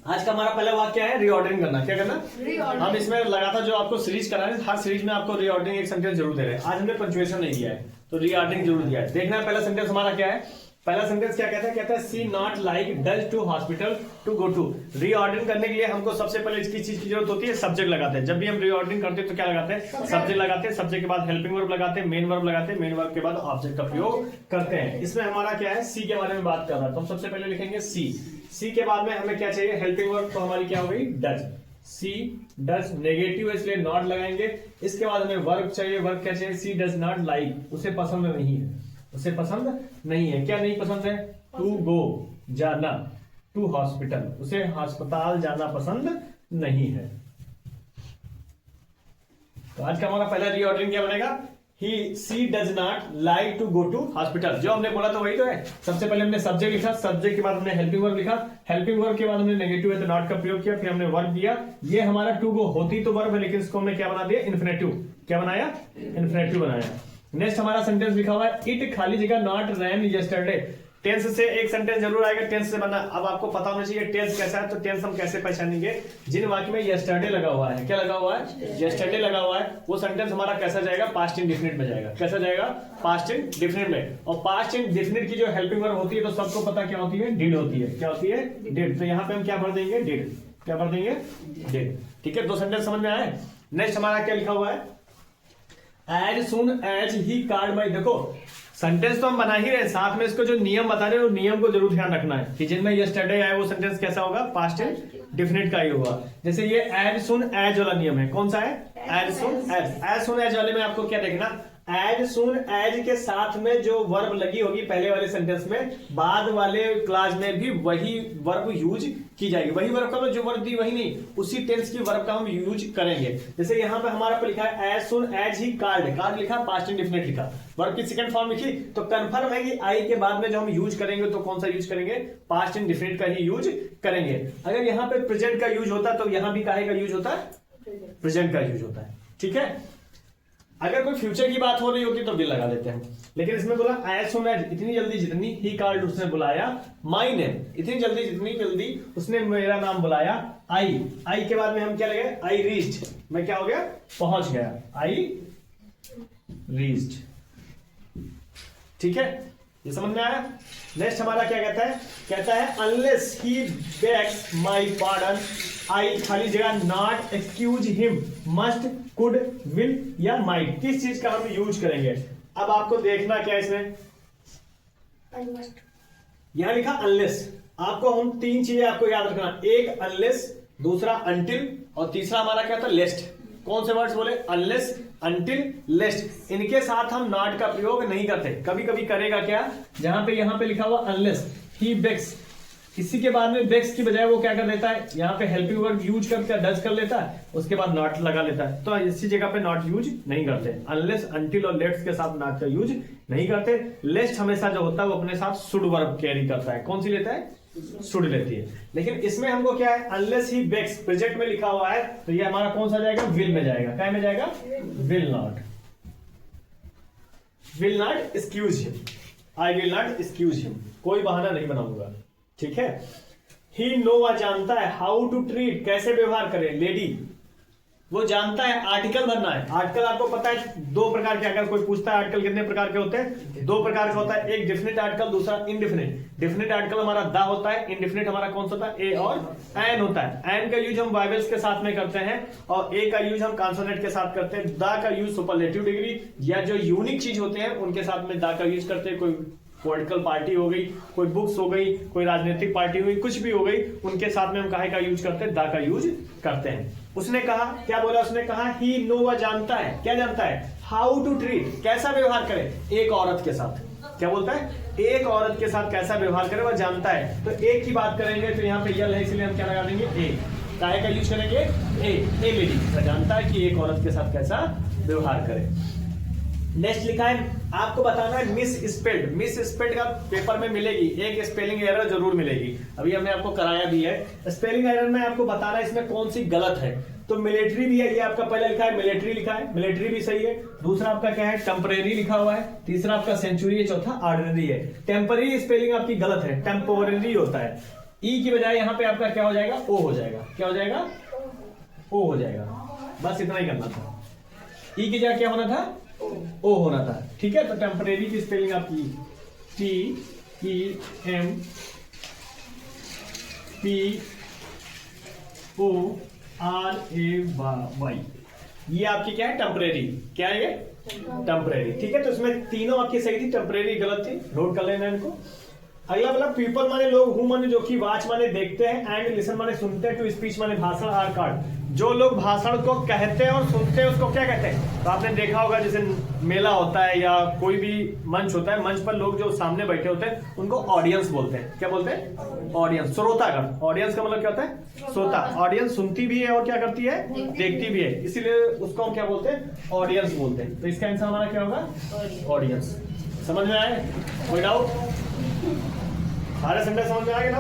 आज का हमारा पहला वाक्य है रीऑर्डरिंग करना। क्या करना? हम इसमें लगातार जो आपको सीरीज करा है, हर सीरीज में आपको रीऑर्डरिंग एक सेंटेंस जरूर दे रहे हैं। आज हमने पंक्चुएशन नहीं किया है तो रीऑर्डरिंग जरूर दिया है। देखना है पहला सेंटेंस हमारा क्या है। पहला सेंटेंस क्या कहता है? कहता है she not like does to hospital to go to. Reordering करने के लिए हमको सबसे पहले किस चीज की जरूरत होती है? सब्जेक्ट लगाते हैं। जब भी हम रीऑर्डरिंग करते हैं तो क्या लगाते हैं? सब्जेक्ट लगाते हैं। सब्जेक्ट के बाद हेल्पिंग वर्ब लगाते हैं, मेन वर्ब लगाते हैं, मेन वर्ब के बाद ऑब्जेक्ट का प्रयोग करते हैं। इसमें हमारा क्या है? सी के बारे में बात कर रहा है तो हम सबसे पहले लिखेंगे सी। सी के बाद में हमें क्या चाहिए? Helping verb. तो हमारी क्या हो गई? डज। सी डज नेगेटिव है इसलिए नॉट लगाएंगे। इसके बाद हमें वर्ब चाहिए। वर्ब क्या चाहिए? सी डज नॉट लाइक, उसे पसंद नहीं है। उसे पसंद नहीं है। क्या नहीं पसंद है? टू गो, जाना, टू हॉस्पिटल, उसे अस्पताल जाना पसंद नहीं है। तो आज का हमारा पहला रीऑर्डरिंग क्या बनेगा? She does not like to go to hospital. जो हमने बोला था वही तो है। सबसे पहले हमने सब्जेक्ट लिखा, सब्जेक्ट के बाद हमने हेल्पिंग वर्ब लिखा, हेल्पिंग वर्ब के बाद हमने नेगेटिव है तो नॉट का प्रयोग किया, फिर हमने वर्ब दिया। ये हमारा टू गो होती तो वर्ब है लेकिन इसको हमने क्या बना दिया? इन्फिनेटिव। क्या बनाया? इन्फिनेटिव बनाया। नेक्स्ट हमारा सेंटेंस लिखा हुआ है इट खाली जगह नॉट रैन यस्टरडे। टेंस से एक सेंटेंस जरूर आएगा, टेंस से बना। अब आपको पता होना चाहिए टेंस कैसा है। तो टेंस हम कैसे पहचानेंगे? जिन वाक्य में यस्टरडे लगा हुआ है। क्या लगा हुआ है? यस्टरडे लगा हुआ है। वो सेंटेंस हमारा कैसा जाएगा? पास्ट इंडेफिनिट में जाएगा। कैसा जाएगा? पास्ट इंडेफिनिट में। और पास्ट इंडेफिनिट की जो हेल्पिंग वर्ब होती है तो सबको पता क्या होती है? डिड होती है। क्या होती है? डिड। तो यहाँ पे हम क्या भर देंगे? डिड। क्या भर देंगे? डिड। ठीक है, दो सेंटेंस समझ में आए। नेक्स्ट हमारा क्या लिखा हुआ है? As soon as he card my. देखो सेंटेंस तो हम बना ही रहे, साथ में इसको जो नियम बता रहे हैं वो नियम को जरूर ध्यान रखना है कि जिनमें यस्टरडे आए वो सेंटेंस कैसा होगा? पास्ट इंडेफिनिट का ही होगा। जैसे ये एज सुन एज वाला नियम है, कौन सा है? As soon as. As soon as वाले में आपको क्या देखना? एज सुन एज के साथ में जो वर्ब लगी होगी पहले वाले सेंटेंस में, बाद वाले क्लास में भी वही वर्ब यूज की जाएगी। वही वर्ब का जो वर्ब दी वही नहीं, उसी टेंस की वर्ब का हम यूज करेंगे। जैसे यहाँ पे हमारा पे लिखा है एज सुन एज ही कार्ड। कार्ड लिखा, पास्ट इंडेफिनिट लिखा, वर्ब की सेकंड फॉर्म लिखी, तो कंफर्म है कि आई के बाद में जो हम यूज करेंगे तो कौन सा यूज करेंगे? पास्ट इंडेफिनिट का ही यूज करेंगे। अगर यहाँ पे प्रेजेंट का यूज होता तो यहाँ भी काहे का यूज होता है? प्रेजेंट का यूज होता है। ठीक है, अगर कोई फ्यूचर की बात हो रही होती तो भी लगा देते हैं, लेकिन इसमें बोला एज सुन एज, इतनी जल्दी जितनी ही कार्ड उसने बुलाया, माई नेम, इतनी जल्दी जितनी जल्दी उसने मेरा नाम बुलाया, आई। आई के बाद में हम क्या लगे? I reached. मैं क्या हो गया? पहुंच गया। I reached. ठीक है, ये समझ में आया। नेक्स्ट हमारा क्या कहता है? कहता है unless he bags my pardon आई खाली जगह not excuse him must could will या माइट। किस चीज का हम यूज करेंगे? अब आपको देखना क्या है इसमें? यहां लिखा अनलेस। आपको हम तीन चीजें आपको याद रखना, एक अनलेस, दूसरा अनटिल और तीसरा हमारा क्या था? लेस्ट। कौन से वर्ड्स बोले? Unless, until, lest. इनके साथ हम नॉट का प्रयोग नहीं करते। कभी कभी करेगा क्या? जहां पे यहां पे लिखा हुआ अनलेस ही बेग्स, इसी के बाद में बेग्स की बजाय वो क्या कर देता है? यहाँ पे हेल्पिंग वर्ब यूज करके डज कर लेता है, उसके बाद नॉट लगा लेता है। तो इसी जगह पे नॉट यूज नहीं करते। अनलेस, अनटिल और लेट्स के साथ नॉट का यूज नहीं करते। लेस्ट हमेशा जो होता है वो अपने साथ शुड वर्ब कैरी करता है। कौन सी लेता है? शुड लेती है। लेकिन इसमें हमको क्या है? अनलेस ही बेग्स प्रोजेक्ट में लिखा हुआ है तो ये हमारा कौन सा जाएगा? विल में जाएगा। क्या में जाएगा? Will not. Will not excuse him. I will not excuse him. कोई बहाना नहीं बनाऊंगा। ठीक है। ही नो, वह जानता है, हाउ टू ट्रीट, कैसे व्यवहार करें लेडी। वो जानता है। आर्टिकल भरना है। आर्टिकल आपको पता है दो प्रकार के, अगर कोई पूछता है आर्टिकल कितने प्रकार के होते हैं? दो प्रकार का होता है, एक डेफिनेट आर्टिकल, दूसरा इनडेफिनेट। डेफिनेट आर्टिकल हमारा द होता है, इनडेफिनेट हमारा कौन सा होता है? ए और एन होता है। एन का यूज हम वाइवेल्स के साथ में करते हैं और ए का यूज हम कॉन्सोनेंट के साथ करते हैं। द का यूज सुपरलेटिव डिग्री या जो यूनिक चीज होते हैं उनके साथ में द का यूज करते हैं। कोई पॉलिटिकल पार्टी हो गई, कोई बुक्स हो गई, कोई राजनीतिक पार्टी हो गई, कुछ भी हो गई, उनके साथ में हम काहे का यूज करते हैं? दा का यूज करते हैं। उसने कहा, क्या बोला? उसने कहा ही नो, वह जानता है। क्या जानता है? हाउ टू ट्रीट, कैसा व्यवहार करे एक औरत के साथ। क्या बोलता है? एक औरत के साथ कैसा व्यवहार करे वह जानता है। तो एक की बात करेंगे तो यहाँ पे यल है इसलिए हम क्या लगा देंगे? ए। काहे का यूज करेंगे? ए लेडी जानता है कि एक औरत के साथ कैसा व्यवहार करे। नेक्स्ट लिखा है, आपको बताना है मिस स्पेल्ड। मिस स्पेल्ड का पेपर में मिलेगी, एक स्पेलिंग एरर जरूर मिलेगी। अभी हमने आपको कराया भी है। स्पेलिंग एरर में आपको बताना है इसमें कौन सी गलत है। तो मिलिट्री भी है, ये आपका पहले लिखा है मिलिट्री लिखा है, मिलिट्री भी सही है। दूसरा आपका क्या है? टेम्परेरी लिखा हुआ है। तीसरा आपका सेंचुरी है। चौथा ऑर्डिनरी है। टेम्परेरी स्पेलिंग आपकी गलत है, टेम्पोररी होता है। ई की बजाय यहाँ पे आपका क्या हो जाएगा, ओ हो जाएगा। क्या हो जाएगा, ओ हो जाएगा। बस इतना ही करना था। ई की जगह क्या होना था, ओ होना था। ठीक है, तो टेम्परेरी की स्पेलिंग आपकी TEMPORAY, ये आपकी क्या है, टेम्परेरी। क्या है ये, टेम्परेरी। ठीक है, तो इसमें तीनों आपकी सही थी, टेम्परेरी गलत थी, नोट कर लेना इनको। अगला वाला पीपल माने लोग, हु माने जो कि, वाच माने देखते हैं, एंड लिसन माने सुनते हैं, टू स्पीच माने भाषण, आर कार्ड जो लोग भाषण को कहते हैं और सुनते हैं उसको क्या कहते हैं। तो आपने देखा होगा जैसे मेला होता है या कोई भी मंच होता है, मंच पर लोग जो सामने बैठे होते हैं उनको ऑडियंस बोलते हैं। क्या बोलते हैं, ऑडियंस, श्रोतागण। ऑडियंस का मतलब क्या होता है, श्रोता। ऑडियंस सुनती भी है और क्या करती है, देखती भी है, इसीलिए उसको हम क्या बोलते हैं, ऑडियंस बोलते हैं। तो इसका आंसर हमारा क्या होगा, ऑडियंस। समझ में आए, कोई डाउट, सारे सेंटेंस समझ में आ गए ना।